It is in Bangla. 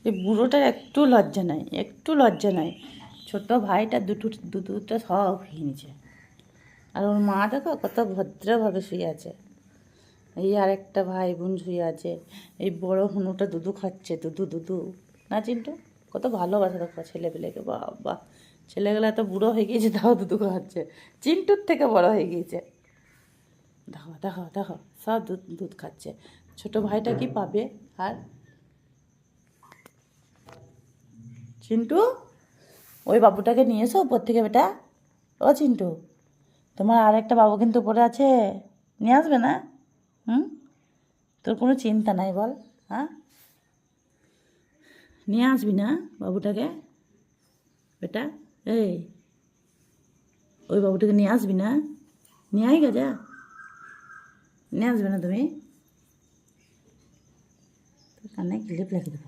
এই বুড়োটার একটু লজ্জা নাই, একটু লজ্জা নাই। ছোট ভাইটা দুটো সব খেয়ে নিচ্ছে। আর ওর মা দেখো কত ভদ্রভাবে শুয়ে আছে। এই আর একটা ভাই বোন শুয়ে আছে। এই বড় হুনুটা দুধু খাচ্ছে, দুধু না চিন্টু? কত ভালোবাসা দেখো ছেলেপেলেকে, বাবা ছেলেগুলো এত বুড়ো হয়ে গিয়েছে তাও দুধু খাচ্ছে। চিন্টুর থেকে বড় হয়ে গিয়েছে। দেখো দেখো দেখো সব দুধ দুধ খাচ্ছে। ছোট ভাইটা কি পাবে? আর চিন্টু, ওই বাবুটাকে নিয়ে এসো উপর থেকে বেটা। ও চিন্টু, তোমার আর একটা বাবু কিন্তু পড়ে আছে, নিয়ে আসবে না? হুম, তোর কোনো চিন্তা নাই বল? হ্যাঁ, নিয়ে আসবি না বাবুটাকে বেটা? এই, ওই বাবুটাকে নিয়ে আসবি না? নিয়ে আই গা, যা। নিয়ে আসবে না তুমি? তোর কান্নায় ক্লিপ লাগিয়ে দেবো।